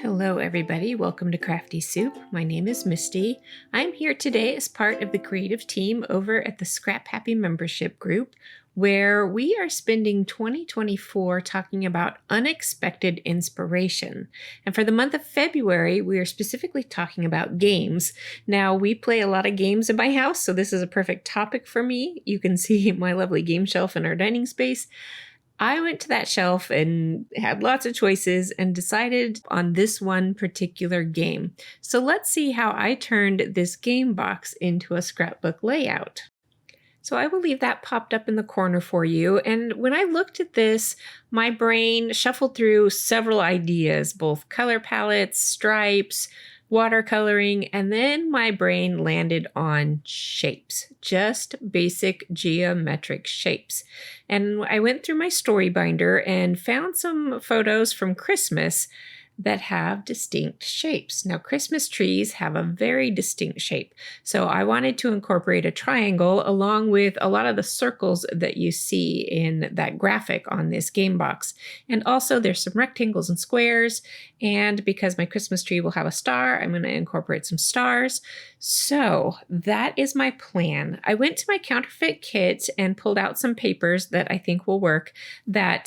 Hello, everybody. Welcome to Crafty Soup. My name is Misty. I'm here today as part of the creative team over at the Scrap Happy membership group, where we are spending 2024 talking about unexpected inspiration. And for the month of February, we are specifically talking about games. Now, we play a lot of games in my house, so this is a perfect topic for me. You can see my lovely game shelf in our dining space. I went to that shelf and had lots of choices and decided on this one particular game. So let's see how I turned this game box into a scrapbook layout. So I will leave that popped up in the corner for you. And when I looked at this, my brain shuffled through several ideas, both color palettes, stripes, watercoloring, and then my brain landed on shapes, just basic geometric shapes. And I went through my story binder and found some photos from Christmas that have distinct shapes. Now, Christmas trees have a very distinct shape. So I wanted to incorporate a triangle along with a lot of the circles that you see in that graphic on this game box. And also there's some rectangles and squares. And because my Christmas tree will have a star, I'm going to incorporate some stars. So that is my plan. I went to my counterfeit kit and pulled out some papers that I think will work. That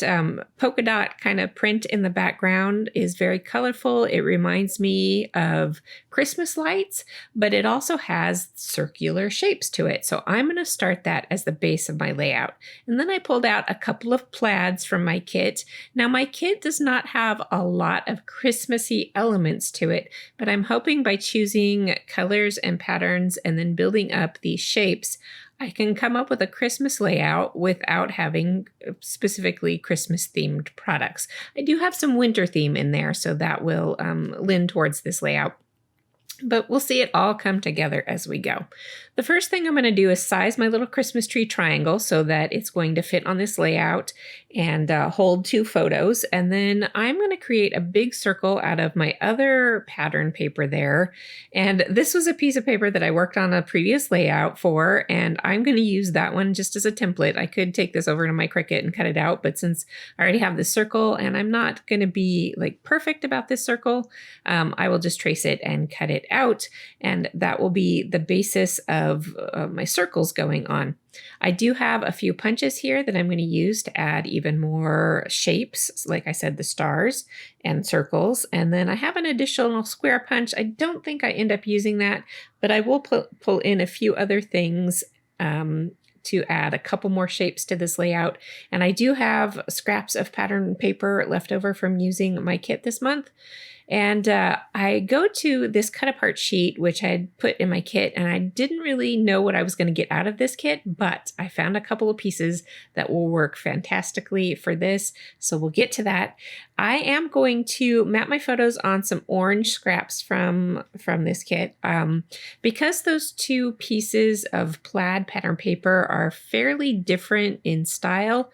polka dot kind of print in the background is very colorful. It reminds me of Christmas lights, but it also has circular shapes to it. So I'm going to start that as the base of my layout. And then I pulled out a couple of plaids from my kit. Now my kit does not have a lot of Christmassy elements to it, but I'm hoping by choosing colors and patterns and then building up these shapes, I can come up with a Christmas layout without having specifically Christmas themed products. I do have some winter theme in there, so that will lend towards this layout. But we'll see it all come together as we go. The first thing I'm going to do is size my little Christmas tree triangle so that it's going to fit on this layout and hold two photos. And then I'm going to create a big circle out of my other pattern paper there. And this was a piece of paper that I worked on a previous layout for, and I'm going to use that one just as a template. I could take this over to my Cricut and cut it out, but since I already have this circle and I'm not going to be like perfect about this circle, I will just trace it and cut it out, and that will be the basis of my circles going on. I do have a few punches here that I'm going to use to add even more shapes, like I said, the stars and circles, and then I have an additional square punch. I don't think I end up using that, but I will pull in a few other things to add a couple more shapes to this layout. And I do have scraps of pattern paper left over from using my kit this month. And I go to this cut apart sheet, which I had put in my kit, and I didn't really know what I was going to get out of this kit, but I found a couple of pieces that will work fantastically for this. So we'll get to that. I am going to map my photos on some orange scraps from this kit. Because those two pieces of plaid pattern paper are fairly different in style,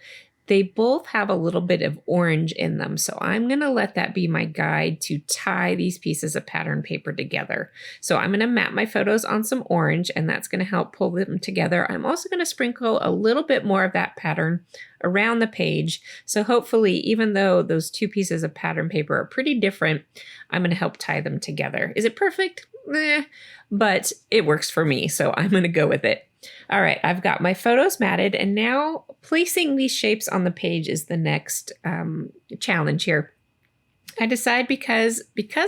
they both have a little bit of orange in them, so I'm going to let that be my guide to tie these pieces of pattern paper together. So I'm going to map my photos on some orange, and that's going to help pull them together. I'm also going to sprinkle a little bit more of that pattern around the page. So hopefully, even though those two pieces of pattern paper are pretty different, I'm going to help tie them together. Is it perfect? But it works for me, so I'm going to go with it. All right, I've got my photos matted, and now placing these shapes on the page is the next challenge here. I decide because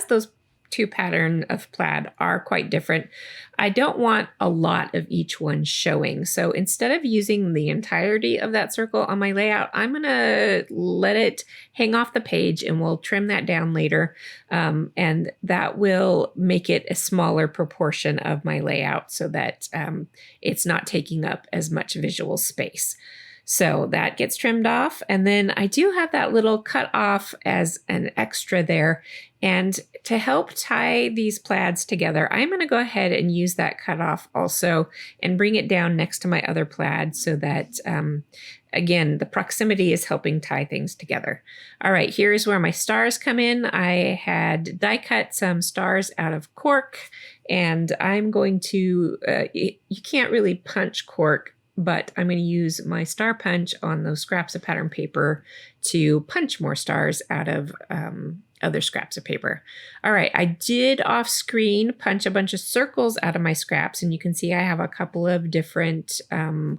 those two pattern of plaid are quite different, I don't want a lot of each one showing. So instead of using the entirety of that circle on my layout, I'm going to let it hang off the page, and we'll trim that down later. And that will make it a smaller proportion of my layout so that it's not taking up as much visual space. So that gets trimmed off. And then I do have that little cut off as an extra there. And to help tie these plaids together, I'm going to go ahead and use that cut off also and bring it down next to my other plaid so that, again, the proximity is helping tie things together. All right, here's where my stars come in. I had die cut some stars out of cork, and I'm going to, you can't really punch cork but I'm going to use my star punch on those scraps of pattern paper to punch more stars out of other scraps of paper. All right, I did off screen punch a bunch of circles out of my scraps, and you can see I have a couple of different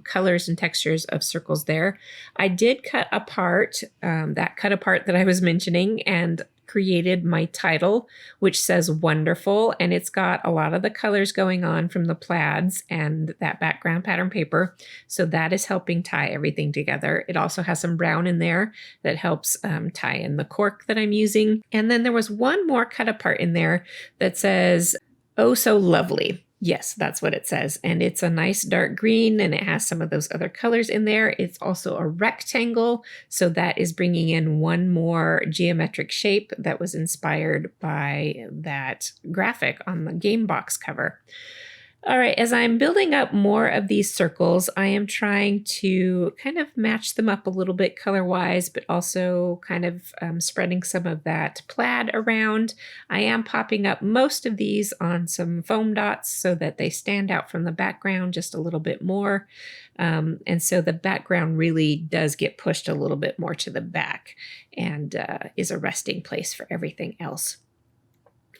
colors and textures of circles there. I did cut apart that cut apart that I was mentioning and created my title, which says wonderful, and it's got a lot of the colors going on from the plaids and that background pattern paper. So that is helping tie everything together. It also has some brown in there that helps tie in the cork that I'm using. And then there was one more cut apart in there that says, "Oh, so lovely." Yes, that's what it says. And it's a nice dark green, and it has some of those other colors in there. It's also a rectangle, so that is bringing in one more geometric shape that was inspired by that graphic on the game box cover. All right, as I'm building up more of these circles, I am trying to kind of match them up a little bit color-wise, but also kind of spreading some of that plaid around. I am popping up most of these on some foam dots so that they stand out from the background just a little bit more. And so the background really does get pushed a little bit more to the back and is a resting place for everything else.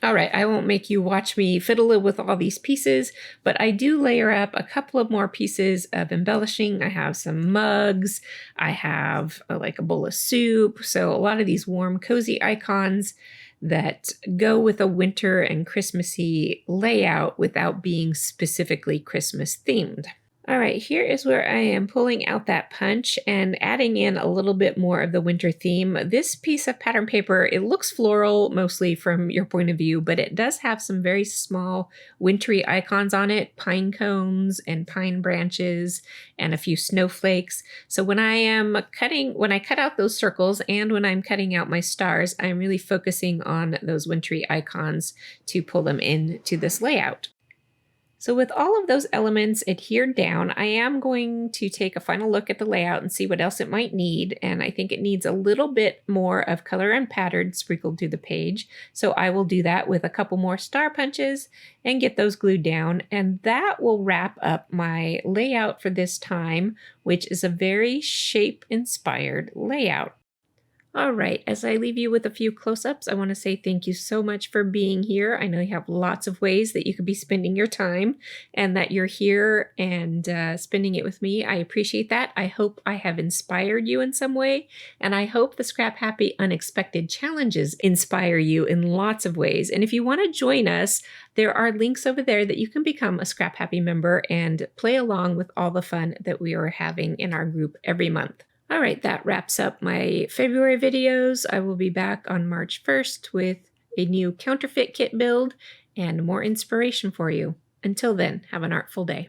All right, I won't make you watch me fiddle with all these pieces, but I do layer up a couple of more pieces of embellishing. I have some mugs, I have like a bowl of soup, so a lot of these warm, cozy icons that go with a winter and Christmassy layout without being specifically Christmas themed. All right, here is where I am pulling out that punch and adding in a little bit more of the winter theme. This piece of pattern paper, it looks floral mostly from your point of view, but it does have some very small wintry icons on it, pine cones and pine branches and a few snowflakes. So when I cut out those circles and when I'm cutting out my stars, I'm really focusing on those wintry icons to pull them into this layout. So with all of those elements adhered down, I am going to take a final look at the layout and see what else it might need. And I think it needs a little bit more of color and pattern sprinkled through the page. So I will do that with a couple more star punches and get those glued down. And that will wrap up my layout for this time, which is a very shape-inspired layout. All right, as I leave you with a few close-ups, I want to say thank you so much for being here. I know you have lots of ways that you could be spending your time and that you're here and spending it with me. I appreciate that. I hope I have inspired you in some way, and I hope the Scrap Happy Unexpected Challenges inspire you in lots of ways. And if you want to join us, there are links over there that you can become a Scrap Happy member and play along with all the fun that we are having in our group every month. All right, that wraps up my February videos. I will be back on March 1st with a new counterfeit kit build and more inspiration for you. Until then, have an artful day.